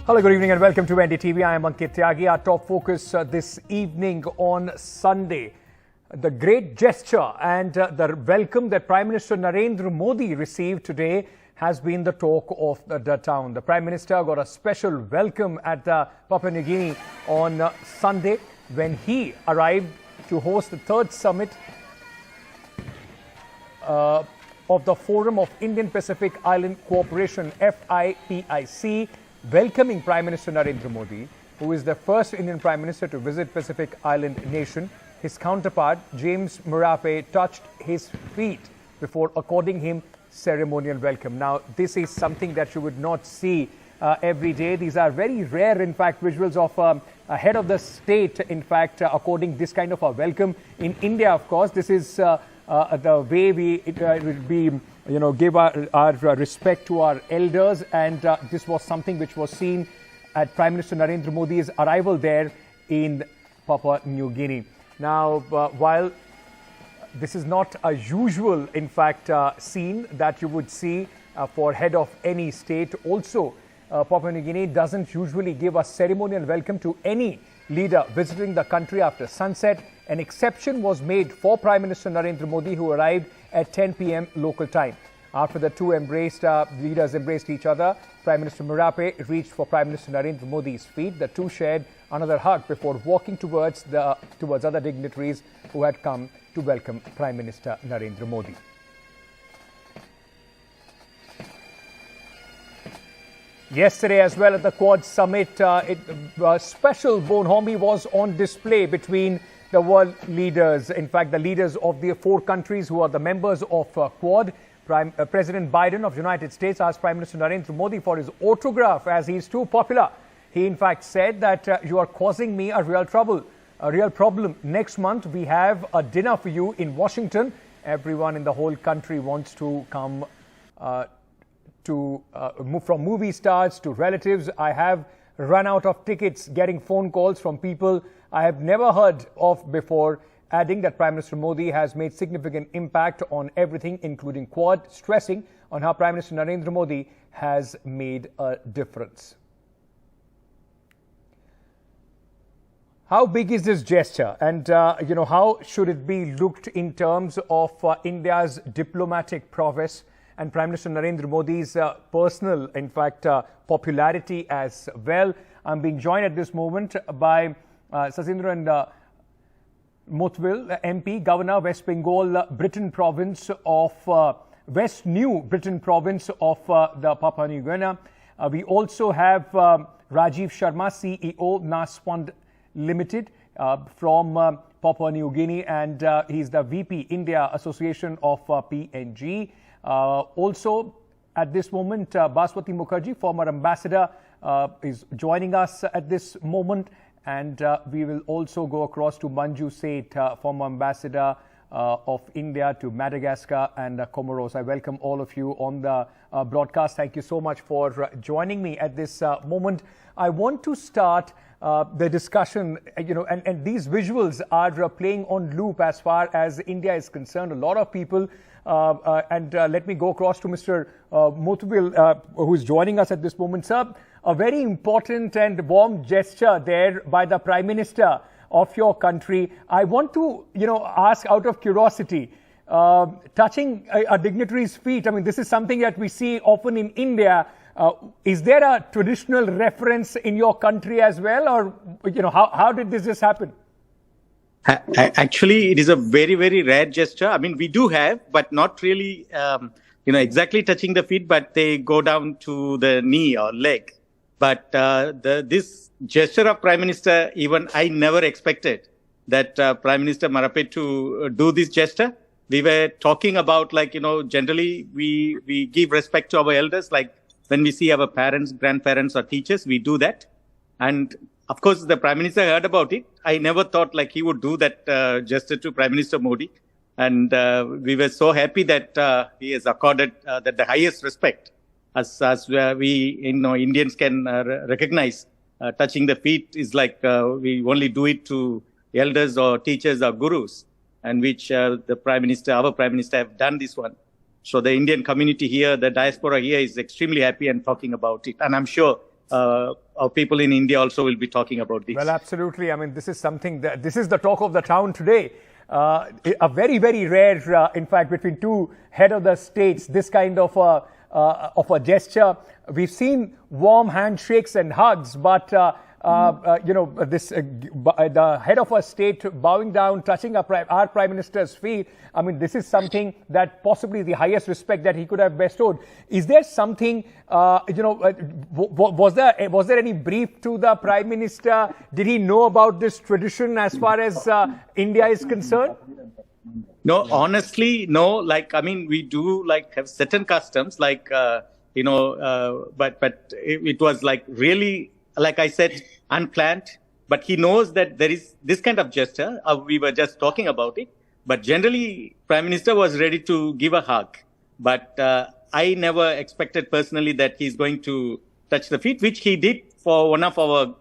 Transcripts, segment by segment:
Hello, good evening and welcome to NDTV. I am Ankit Tyagi. Our top focus this evening on Sunday. The great gesture and the welcome that Prime Minister Narendra Modi received today has been the talk of the town. The Prime Minister got a special welcome at Papua New Guinea on Sunday when he arrived to host the third summit of the Forum of Indian Pacific Island Cooperation, FIPIC, welcoming Prime Minister Narendra Modi, who is the first Indian Prime Minister to visit Pacific Island nation. His counterpart, James Marape, touched his feet before according him ceremonial welcome. Now, this is something that you would not see every day. These are very rare, in fact, visuals of a head of the state, in fact, according this kind of a welcome. In India, of course, this is the way we will be, give our respect to our elders, and this was something which was seen at Prime Minister Narendra Modi's arrival there in Papua New Guinea. Now, while this is not a usual, in fact, scene that you would see for head of any state, also Papua New Guinea doesn't usually give a ceremonial welcome to any leader visiting the country after sunset. An exception was made for Prime Minister Narendra Modi, who arrived at 10 p.m. local time. After the two leaders embraced each other, Prime Minister Marape reached for Prime Minister Narendra Modi's feet. The two shared another hug before walking towards other dignitaries who had come to welcome Prime Minister Narendra Modi. Yesterday as well at the Quad Summit, a special bonhomie was on display between the world leaders. In fact, the leaders of the four countries who are the members of Quad. President Biden of the United States asked Prime Minister Narendra Modi for his autograph as he is too popular. He in fact said that you are causing me a real problem. Next month we have a dinner for you in Washington. Everyone in the whole country wants to come from movie stars to relatives. I have run out of tickets, getting phone calls from people I have never heard of before, adding that Prime Minister Modi has made significant impact on everything, including Quad, stressing on how Prime Minister Narendra Modi has made a difference. How big is this gesture, and how should it be looked in terms of India's diplomatic prowess and Prime Minister Narendra Modi's personal, in fact, popularity as well? I'm being joined at this moment by Sasindran Motvil, MP, Governor, West Bengal, Britain Province of West New Britain Province of the Papua New Guinea. We also have Rajiv Sharma, CEO, Naspond Limited from Papua New Guinea, and he's the VP, India Association of PNG. Also, at this moment, Baswati Mukherjee, former ambassador, is joining us at this moment. And we will also go across to Manju Seth, former ambassador of India to Madagascar and Comoros. I welcome all of you on the broadcast. Thank you so much for joining me at this moment. I want to start the discussion, and these visuals are playing on loop as far as India is concerned. A lot of people, let me go across to Mr. Motvil, who is joining us at this moment. Sir, a very important and warm gesture there by the Prime Minister of your country. I want to, ask out of curiosity, touching a dignitary's feet. I mean, this is something that we see often in India. Is there a traditional reference in your country as well, or how did this happen? Actually, it is a very, very rare gesture. I mean, we do have, but not really, exactly touching the feet, but they go down to the knee or leg. But this gesture of Prime Minister, even I never expected that Prime Minister Marape to do this gesture. We were talking about, generally we give respect to our elders, like when we see our parents, grandparents or teachers, we do that. And of course, the Prime Minister heard about it. I never thought he would do that gesture to Prime Minister Modi. And we were so happy that he has accorded that the highest respect as we Indians can recognize. Touching the feet is we only do it to elders or teachers or gurus, and which our Prime Minister have done this one. So the Indian community here, the diaspora here is extremely happy and talking about it. And I'm sure our people in India also will be talking about this. Well, absolutely. I mean, this is something this is the talk of the town today. A very, very rare, in fact, between two head of the states, this kind of a gesture. We've seen warm handshakes and hugs, but the head of a state bowing down, touching our Prime Minister's feet. I mean, this is something that possibly the highest respect that he could have bestowed. Is there something, was there any brief to the Prime Minister? Did he know about this tradition as far as India is concerned? No, honestly, no. Like, I mean, we do have certain customs, but it was really, like I said, unplanned. But he knows that there is this kind of gesture. We were just talking about it. But generally, Prime Minister was ready to give a hug. But I never expected personally that he's going to touch the feet, which he did for one of our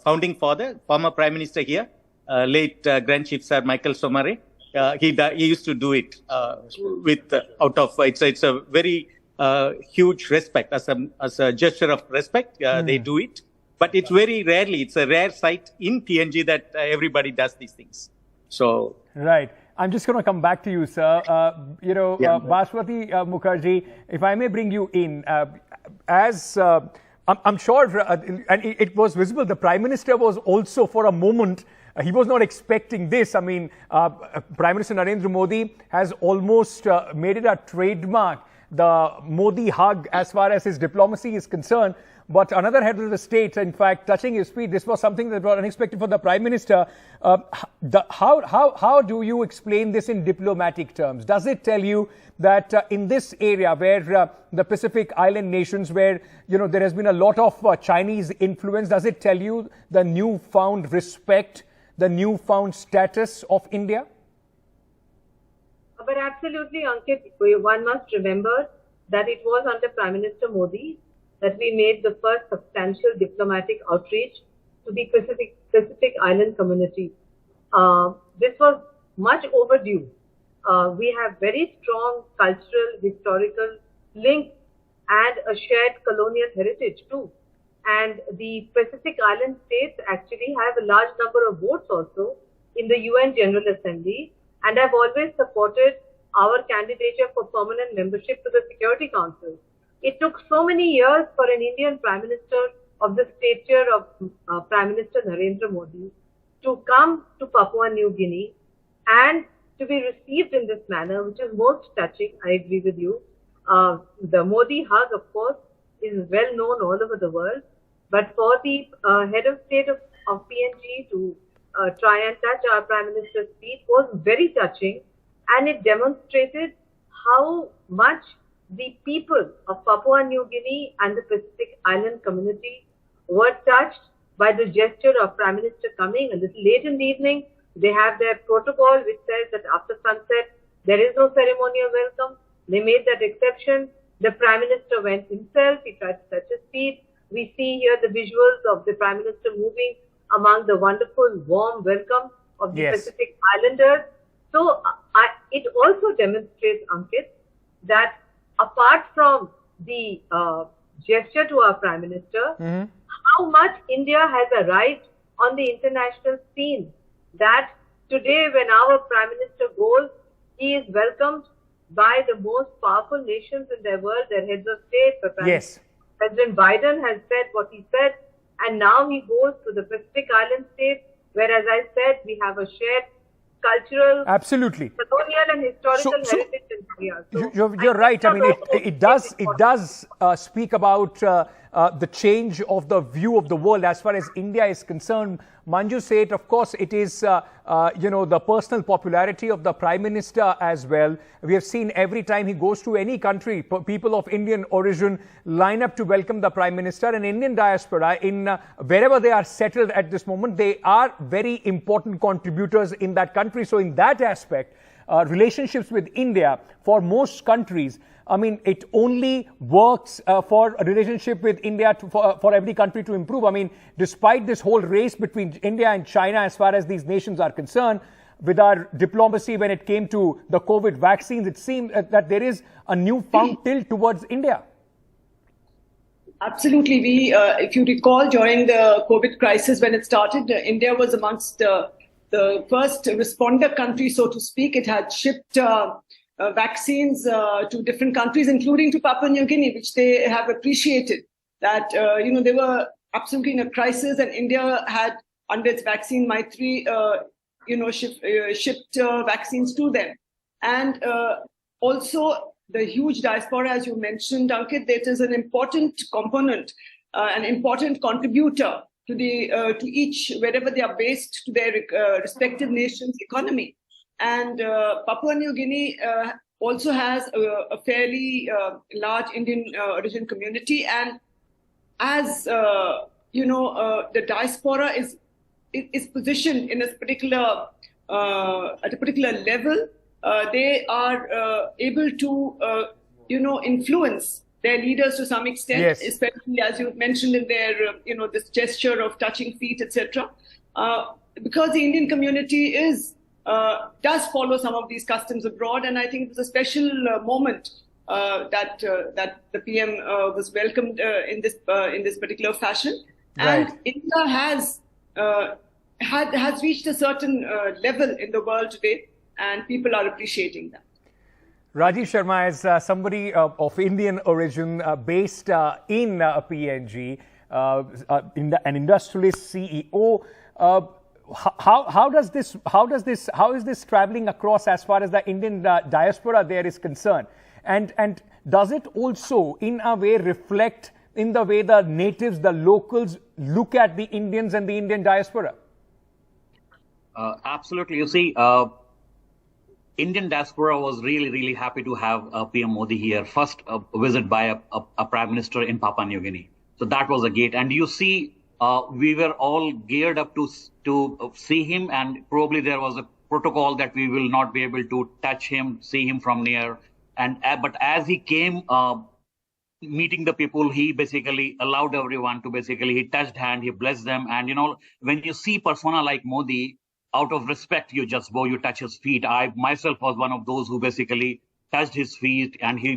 founding father, former Prime Minister here, late Grand Chief Sir Michael Somare. He used to do it it's a very huge respect, as a gesture of respect. They do it, but it's very rarely. It's a rare sight in PNG that everybody does these things. So right. I'm just going to come back to you, sir. Baswati Mukherjee, if I may bring you in, I'm sure, and it was visible, the Prime Minister was also for a moment, he was not expecting this. I mean, Prime Minister Narendra Modi has almost made it a trademark, the Modi hug, as far as his diplomacy is concerned. But another head of the state, in fact, touching his feet, this was something that was unexpected for the Prime Minister. How do you explain this in diplomatic terms? Does it tell you that in this area where the Pacific Island nations, where there has been a lot of Chinese influence, does it tell you the newfound respect, the newfound status of India? But absolutely, Ankit, one must remember that it was under Prime Minister Modi that we made the first substantial diplomatic outreach to the Pacific Island community. This was much overdue. We have very strong cultural, historical links and a shared colonial heritage too. And the Pacific Island states actually have a large number of votes also in the UN General Assembly, and have always supported our candidature for permanent membership to the Security Council. It took so many years for an Indian Prime Minister of the stature of Prime Minister Narendra Modi to come to Papua New Guinea and to be received in this manner, which is most touching. I agree with you. The Modi hug, of course, is well known all over the world. But for the head of state of PNG to try and touch our Prime Minister's feet was very touching, and it demonstrated how much the people of Papua New Guinea and the Pacific Island community were touched by the gesture of Prime Minister coming a little late in the evening. They have their protocol which says that after sunset, there is no ceremonial welcome. They made that exception. The Prime Minister went himself. He tried to touch his feet. We see here the visuals of the Prime Minister moving among the wonderful, warm welcome of the Pacific Islanders. So it also demonstrates, Ankit, that apart from the gesture to our Prime Minister, how much India has arrived on the international scene. That today, when our Prime Minister goes, he is welcomed by the most powerful nations in the world, their heads of state. President Biden has said what he said, and now he goes to the Pacific Island states, where, as I said, we have a shared cultural, colonial and historical heritage in India. So you're right. I mean, it does speak about the change of the view of the world as far as India is concerned. Manju said, of course, it is the personal popularity of the Prime Minister as well. We have seen every time he goes to any country, people of Indian origin line up to welcome the Prime Minister. And Indian diaspora, in wherever they are settled at this moment, they are very important contributors in that country. So in that aspect, relationships with India for most countries, I mean, it only works for a relationship with India for every country to improve. I mean, despite this whole race between India and China as far as these nations are concerned, with our diplomacy when it came to the COVID vaccines, it seemed that there is a newfound tilt towards India. Absolutely. If you recall, during the COVID crisis, when it started, India was amongst the first responder country, so to speak. It had shipped vaccines to different countries, including to Papua New Guinea, which they have appreciated. That they were absolutely in a crisis, and India had, under its vaccine Maitri, shipped vaccines to them, and also the huge diaspora, as you mentioned, Ankit, that is an important component, an important contributor to to each, wherever they are based, to their respective nations' economy. And Papua New Guinea also has a fairly large Indian origin community, and as the diaspora is positioned in a particular at a particular level. They are able to, influence their leaders to some extent, yes, especially as you mentioned in their, this gesture of touching feet, etc. Because the Indian community does follow some of these customs abroad, and I think it was a special moment that the PM was welcomed in this particular fashion. Right. And India has reached a certain level in the world today, and people are appreciating that. Rajiv Sharma is somebody of Indian origin, based in PNG, an industrialist CEO. How is this traveling across as far as the Indian diaspora there is concerned? And does it also, in a way, reflect in the way the natives, the locals, look at the Indians and the Indian diaspora? Absolutely. You see, Indian diaspora was really, really happy to have PM Modi here. First visit by a prime minister in Papua New Guinea. So that was a gate. And you see, we were all geared up to see him, and probably there was a protocol that we will not be able to touch him, see him from near. And but as he came, meeting the people, he basically allowed everyone to he touched hand, he blessed them. And when you see persona like Modi, out of respect, you just go, you touch his feet. I myself was one of those who basically touched his feet, and he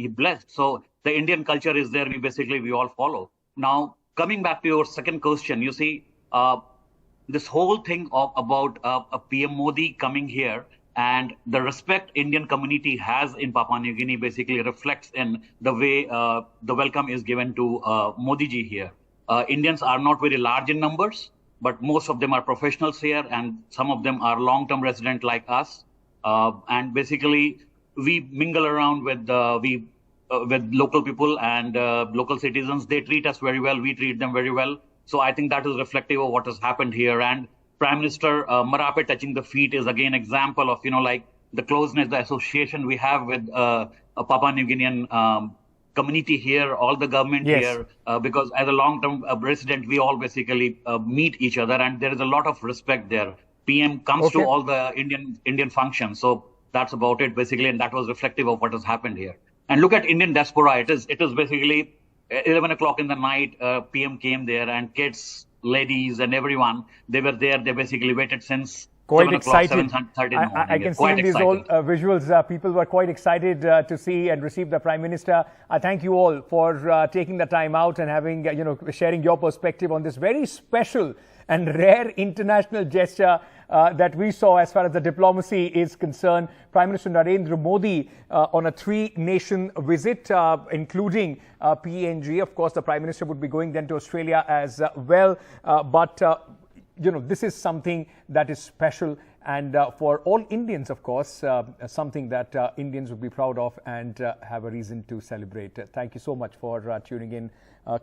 blessed. So the Indian culture is there. We all follow. Now, coming back to your second question, you see, this whole thing about a PM Modi coming here and the respect Indian community has in Papua New Guinea basically reflects in the way the welcome is given to Modi ji here. Indians are not very large in numbers, but most of them are professionals here, and some of them are long-term resident like us. And basically, we mingle around with local people and local citizens. They treat us very well. We treat them very well. So I think that is reflective of what has happened here. And Prime Minister Marape touching the feet is again example of, like the closeness, the association we have with a Papua New Guinean community here, all the government yes. here, because as a long-term resident, we all basically meet each other, and there is a lot of respect there. PM comes to all the Indian functions, so that's about it basically, and that was reflective of what has happened here. And look at Indian diaspora; it is basically 11 o'clock in the night. PM came there, and kids, ladies, and everyone, they were there. They basically waited since. Quite excited. 7:30 in the morning. I can see in these all visuals, people were quite excited to see and receive the Prime Minister. I thank you all for taking the time out and having, sharing your perspective on this very special and rare international gesture that we saw as far as the diplomacy is concerned. Prime Minister Narendra Modi on a 3-nation visit, including PNG. Of course, the Prime Minister would be going then to Australia as well. This is something that is special, and for all Indians, of course, something that Indians would be proud of and have a reason to celebrate. Thank you so much for tuning in.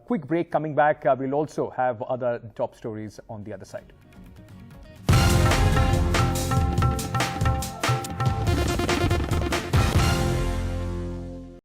Quick break. Coming back, we'll also have other top stories on the other side.